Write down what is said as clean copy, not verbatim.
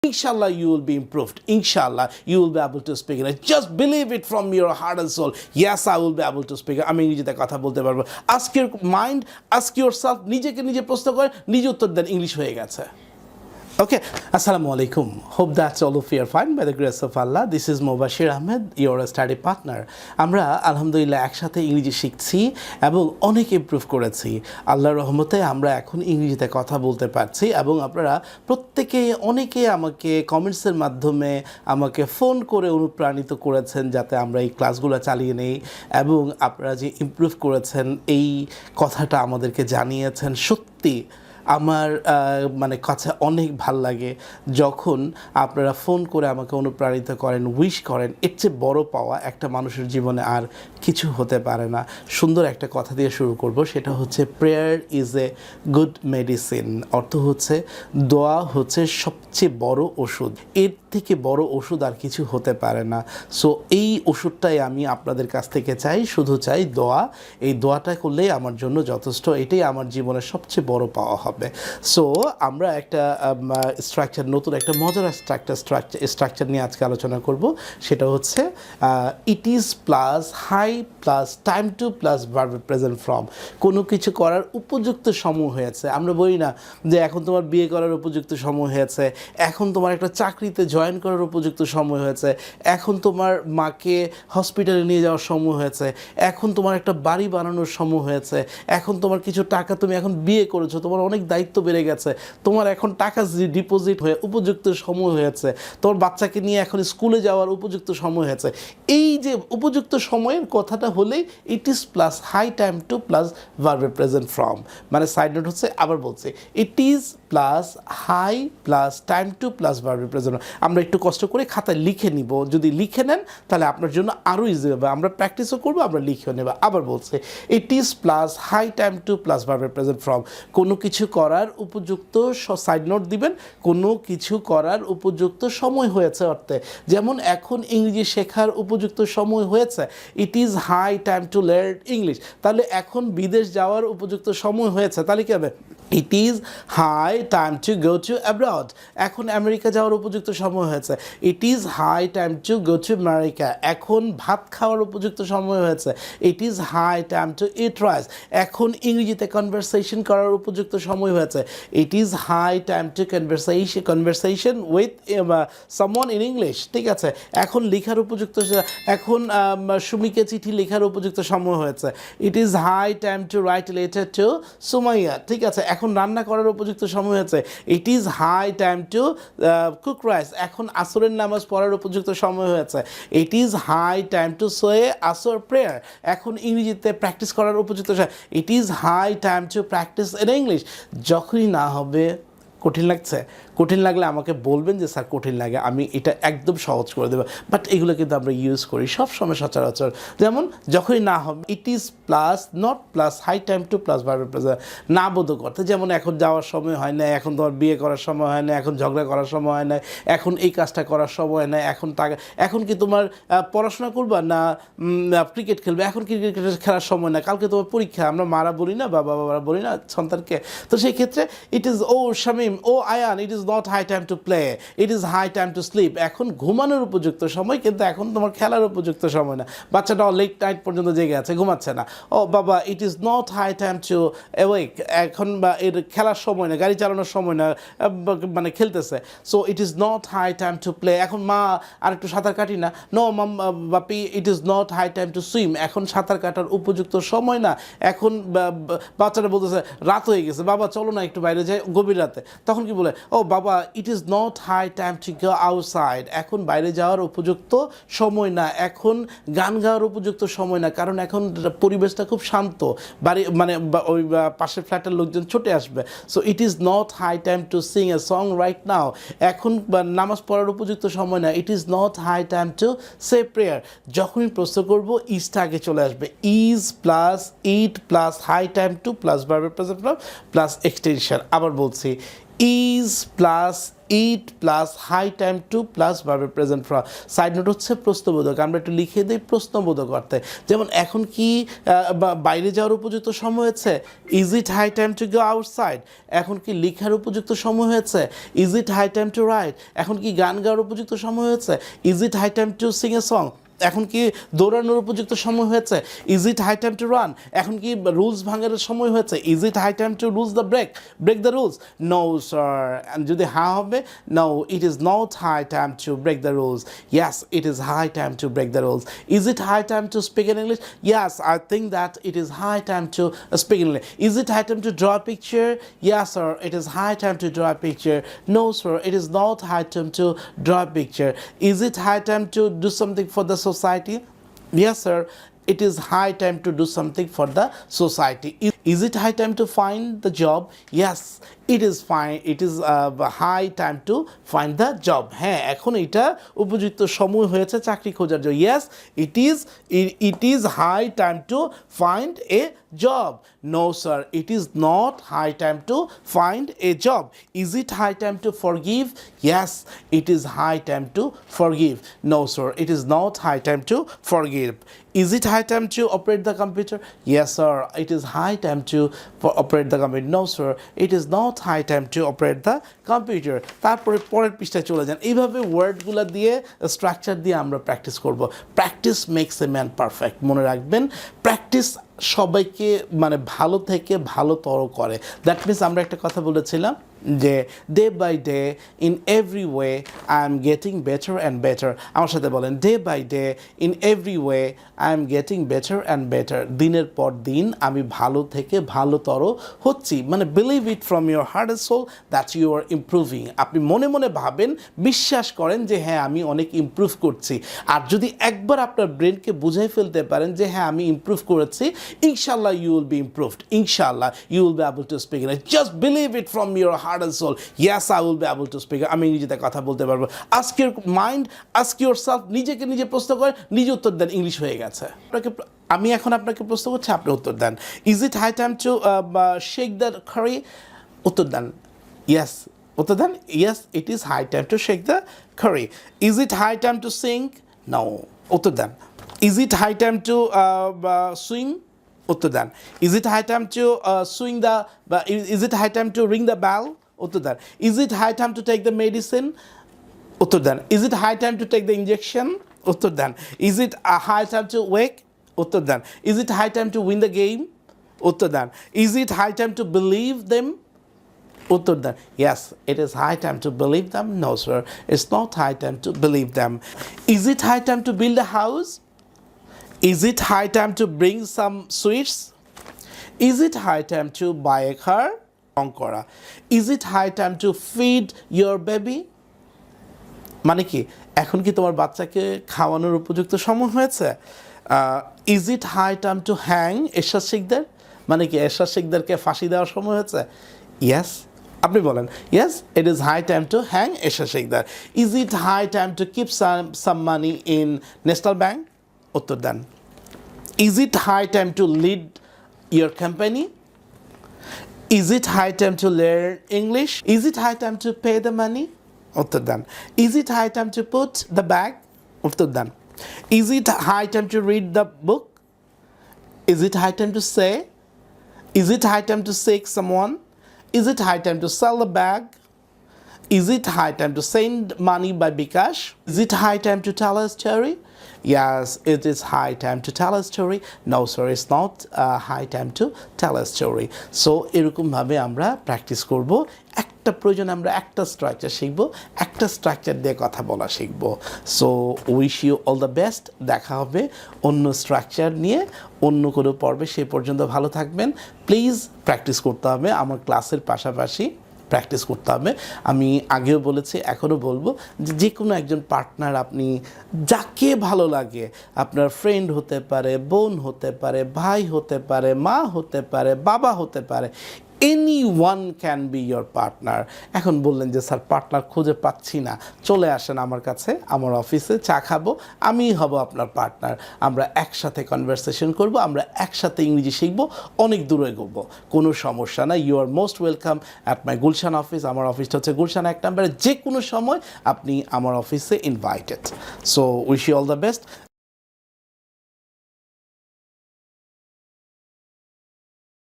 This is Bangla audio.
inshallah you will be improved, inshallah you will be able to speak English. Just believe it from your heart and soul. Yes, I will be able to speak. আমি ইংরেজিতে কথা বলতে পারবো। Ask your mind, ask yourself, নিজেকে নিজে প্রশ্ন করে নিজে উত্তর দেন, ইংলিশ হয়ে গেছে। Okay, Assalamu alaikum. Hope that all of you are fine by the grace of Allah. This is Mubashir Ahmed, your study partner. আমরা আলহামদুলিল্লাহ একসাথে ইংরেজি শিখছি এবং অনেক ইমপ্রুভ করেছি। আল্লাহর রহমতে আমরা এখন ইংরেজিতে কথা বলতে পারছি এবং আপনারা প্রত্যেকে অনেকে আমাকে কমেন্টসের মাধ্যমে আমাকে ফোন করে অনুপ্রাণিত করেছেন যাতে আমরা এই ক্লাসগুলো চালিয়ে নেই এবং আপনারা যে ইমপ্রুভ করেছেন এই কথাটা আমাদেরকে জানিয়েছেন। সত্যি আমার মানে কাছে অনেক ভাল লাগে যখন আপনারা ফোন করে আমাকে অনুপ্রাণিত করেন, উইশ করেন। এর চেয়ে বড় পাওয়া একটা মানুষের জীবনে আর কিছু হতে পারে না। সুন্দর একটা কথা দিয়ে শুরু করব, সেটা হচ্ছে prayer is a good medicine. অর্থ হচ্ছে দোয়া হচ্ছে সবচেয়ে বড় ওষুধ, এর থেকে বড় ওষুধ আর কিছু হতে পারে না। সো এই ওষুধটাই আমি আপনাদের কাছ থেকে চাই, শুধু চাই দোয়া। এই দোয়াটা করলেই আমার জন্য যথেষ্ট, এটাই আমার জীবনের সবচেয়ে বড় পাওয়া হবে। সো আমরা একটা স্ট্রাকচার, নতুন একটা মজার স্ট্রাকচার নিয়ে আজকে আলোচনা করব। সেটা হচ্ছে it is plus high plus time to plus verb present form. কোনো কিছু করার উপযুক্ত সময় হয়েছে। আমরা বলি না যে এখন তোমার বিয়ে করার উপযুক্ত সময় হয়েছে, এখন তোমার একটা চাকরিতে জয়েন করার উপযুক্ত সময় হয়েছে, এখন তোমার মাকে হসপিটালে নিয়ে যাওয়ার সময় হয়েছে, এখন তোমার একটা বাড়ি বানানোর সময় হয়েছে, এখন তোমার কিছু টাকা, তুমি এখন বিয়ে করেছো, তোমার অনেক দায়িত্ব বেড়ে গেছে, তোমার এখন টাকা ডিপোজিট হয়ে উপযুক্ত সময় হয়েছে, তোমার বাচ্চাকে নিয়ে এখন স্কুলে যাওয়ার উপযুক্ত সময় হয়েছে। এই যে উপযুক্ত সময়ের কথাটা হলেই it is plus high time to plus verb present form. মানে সাইড নোট হচ্ছে, আবার বলছি, it is plus high plus time to plus verb present. আমরা একটু কষ্ট করে খাতায় লিখে নিব, যদি লিখে নেন তাহলে আপনার জন্য আরও ইজি হবে। আমরা প্র্যাকটিসও করবো, আমরা লিখেও নেব। আবার বলছে it is plus high time to plus verb present form. কোনো কিছু করার উপযুক্ত, সাইড নোট দিবেন, কোনো কিছু করার উপযুক্ত সময় হয়েছে অর্থে। যেমন এখন ইংরেজি শেখার উপযুক্ত সময় হয়েছে, it is high time to learn English. তাহলে এখন বিদেশ যাওয়ার উপযুক্ত সময় হয়েছে, তাহলে কী হবে? It is high time to go to abroad. এখন আমেরিকা যাওয়ার উপযুক্ত সময় হয়েছে, it is high time to go to America. এখন ভাত খাওয়ার উপযুক্ত সময় হয়েছে, it is high time to eat rice. এখন ইংরেজিতে কনভারসেশন করার উপযুক্ত সময় হয়েছে, it is high time to conversation with someone in English. ঠিক আছে, এখন লেখার উপযুক্ত, এখন সুমিকে চিঠি লেখার উপযুক্ত সময় হয়েছে, it is high time to write letter to Sumaiya. ঠিক আছে, এখন রান্না করার উপযুক্ত সময় হয়েছে, it is high time to cook rice. এখন আসরের নামাজ পড়ার উপযুক্ত সময় হয়েছে, it is high time to say Asr prayer. এখন ইংরেজিতে প্র্যাকটিস করার উপযুক্ত সময়, it is high time to practice in English. যখনই না হবে, কঠিন লাগছে, কঠিন লাগলে আমাকে বলবেন যে স্যার কঠিন লাগে, আমি এটা একদম সহজ করে দেবো। বাট এগুলো কিন্তু আমরা ইউজ করি সবসময় সচরাচর। যেমন যখনই না হবে, it is plus not plus high time to plus verb present না বোধ করতে। যেমন এখন যাওয়ার সময় হয় না, এখন তোমার বিয়ে করার সময় হয় না, এখন ঝগড়া করার সময় হয় না, এখন এই কাজটা করার সময় না, এখন টাকা, এখন কি তোমার পড়াশোনা করবা না ক্রিকেট খেলবে, এখন ক্রিকেট খেলার সময় না, কালকে তোমার পরীক্ষা। আমরা মারা বলি না বা বাবারা বলি না সন্তানকে। তো সেই ক্ষেত্রে ইট ইজ ও শামিম, ও Ayan, it is not high time to play, it is high time to sleep. এখন ঘুমানোর উপযুক্ত সময়, কিন্তু এখন তোমার খেলার উপযুক্ত সময় না। বাচ্চাটা লেট নাইট পর্যন্ত জেগে আছে, ঘুমাচ্ছে না। ও বাবা, it is not high time to awake, এখন বা এর খেলার সময় না, গাড়ি চালানোর সময় না, মানে খেলতেছে। So it is not high time to play. এখন মা আর একটু সাঁতার কাটি না, নো মাম বাপি, it is not high time to swim. এখন সাঁতার কাটার উপযুক্ত সময় না। এখন বাচ্চাটা বলতেছে রাত হয়ে গেছে, বাবা চলো না একটু বাইরে যাই গভীর রাতে। তখন কি বলে, ও বাবা, it is not high time to go outside. এখন বাইরে যাওয়ার উপযুক্ত সময় না, এখন গান গাওয়ার উপযুক্ত সময় না, কারণ এখন পরিবেশটা খুব শান্ত, বাড়ি মানে ওই পাশের ফ্ল্যাটের লোকজন ছুটে আসবে। So it is not high time to sing a song right now. এখন নামাজ পড়ার উপযুক্ত সময় না, it is not high time to say prayer. যখনই প্রশ্ন করবো, ইজটা আগে চলে আসবে। Is plus it plus high time to plus verb present plus extension. আবার বলছি, is plus it plus high time to plus ভার্বের প্রেজেন্ট ফর্ম। সাইড নোট হচ্ছে প্রশ্নবোধক, আমরা একটু লিখে দিই প্রশ্নবোধক অর্থে। যেমন এখন কি বাইরে যাওয়ার উপযুক্ত সময় হয়েছে, is it high time to go outside. এখন কি লেখার উপযুক্ত সময় হয়েছে, is it high time to write. এখন কি গান গাওয়ার উপযুক্ত সময় হয়েছে, is it high time to sing a song. এখন কি দৌড়ানোর উপযুক্ত সময় হয়েছে, is it high time to run. এখন কি রুলস ভাঙার সময় হয়েছে, is it high time to rules the break the rules. No sir, যদি হ্যাঁ হবে, no it is not high time to break the rules, yes it is high time to break the rules. Is it high time to speak in English, yes I think that it is high time to speak in English. Is it high time to draw a picture, yes sir it is high time to draw a picture, no sir it is not high time to draw a picture. Is it high time to do something for the society, yes sir it is high time to do something for the society. Is it high time to find the job, yes it is fine it is high time to find the job. হ্যাঁ এখন এটা উপযুক্ত সময় হয়েছে চাকরি খোঁজার জন্য, yes it is high time to find a job, no sir it is not high time to find a job. Is it high time to forgive, yes it is high time to forgive, no sir it is not high time to forgive. Is it high time to operate the computer, yes sir it is high time to operate the computer, no sir it is not high time to operate the computer. তারপরে পরের পৃষ্ঠায় চলে যান। এইভাবে ওয়ার্ডগুলো দিয়ে স্ট্রাকচার দিয়ে আমরা প্র্যাকটিস করব। Practice makes a man perfect, মনে রাখবেন প্র্যাকটিস সবাইকে মানে ভালো থেকে ভালোতর করে। দ্যাট মিনস আমরা একটা কথা বলেছিলাম যে day by day in every way I am getting better and better. আমার সাথে বলেন day by day in every way I am getting better and better. দিনের পর দিন আমি ভালো থেকে ভালোতর হচ্ছি, মানে believe it from your heart and soul that you are improving. আপনি মনে মনে ভাবেন, বিশ্বাস করেন যে হ্যাঁ আমি অনেক ইমপ্রুভ করছি। আর যদি একবার আপনার ব্রেনকে বুঝাই ফেলতে পারেন যে হ্যাঁ আমি ইমপ্রুভ করেছি, ইনশাল্লাহ ইউ উইল বি ইমপ্রুভড, ইনশাল্লাহ you will be able to speak in it. Just believe it from your heart and soul, yes I will be able to speak. আমি ইংরেজিতে কথা বলতে পারবো। Ask your mind, ask yourself, নিজেকে নিজে প্রশ্ন করেন, নিজে উত্তর দেন ইংলিশ হয়ে গেছে। আমি এখন আপনাকে প্রশ্ন করছি, আপনি উত্তর দেন। Is it high time to shake the curry, উত্তর দেন ইয়েস, উত্তর দেন yes it is high time to shake the curry. Is it high time to sing, no, উত্তর দেন। Is it high time to swing, উত্তর দেন। Is it high time to swing the, is it high time to ring the bell, উত্তর দেন। Is it high time to take the medicine, উত্তর দেন। Is it high time to take the injection, উত্তর দেন। Is it high time to wake, উত্তর দেন। Is it high time to win the game, উত্তর দেন। Is it high time to believe them, উত্তর দেন। Yes, it is high time to believe them. No, sir, it's not high time to believe them. Is it high time to build a house? Is it high time to bring some sweets? Is it high time to buy a car? করা। Is it high time to feed your baby? মানে কি এখন কি তোমার বাচ্চাকে খাওয়ানোর উপযুক্ত সময় হয়েছে? Is it high time to hang এরশাদ শিকদার? মানে কি এরশাদ শিকদারকে ফাঁসি দেওয়ার সময় হয়েছে? Yes, আপনি বলেন yes it is high time to hang Ershad Sikdar. Is it high time to keep some money in National Bank? উত্তর দেন। Is it high time to lead your company? Is it high time to learn English? Is it high time to pay the money? উত্তর দেন। Is it high time to put the bag? উত্তর দেন। Is it high time to read the book? Is it high time to say? Is it high time to seek someone? Is it high time to sell the bag? Is it high time to send money by Bikash? Is it high time to tell a story? Yes, it is high time to tell a story. No, sir, it's not high time to tell a story. So, এরকমভাবে আমরা প্র্যাকটিস করব। একটা প্রয়োজনে আমরা একটা স্ট্রাকচার শিখব, একটা স্ট্রাকচার দিয়ে কথা বলা শিখব। So wish you all the best. দেখা হবে অন্য স্ট্রাকচার নিয়ে অন্য কোনো পর্বে। সে পর্যন্ত ভালো থাকবেন। প্লিজ প্র্যাকটিস করতে হবে, আমার ক্লাসের পাশাপাশি প্র্যাকটিস করতে হবে। আমি আগেও বলেছি, এখনও বলবো যে কোনো একজন পার্টনার আপনি যাকে ভালো লাগে, আপনার ফ্রেন্ড হতে পারে, বোন হতে পারে, ভাই হতে পারে, মা হতে পারে, বাবা হতে পারে, anyone can be your partner. এখন বললেন যে স্যার পার্টনার খুঁজে পাচ্ছি না, চলে আসেন আমার কাছে, আমার অফিসে চা খাবো, আমিই হব আপনার পার্টনার, আমরা একসাথে কনভারসেশন করব, আমরা একসাথে ইংরেজি শিখবো, অনেক দূরে এগোবো, কোনো সমস্যা না। You are most welcome at my Gulshan office. আমার অফিসটা হচ্ছে গুলশান 1 নম্বরে, যে কোনো সময় আপনি আমার অফিসে invited. So wish you all the best.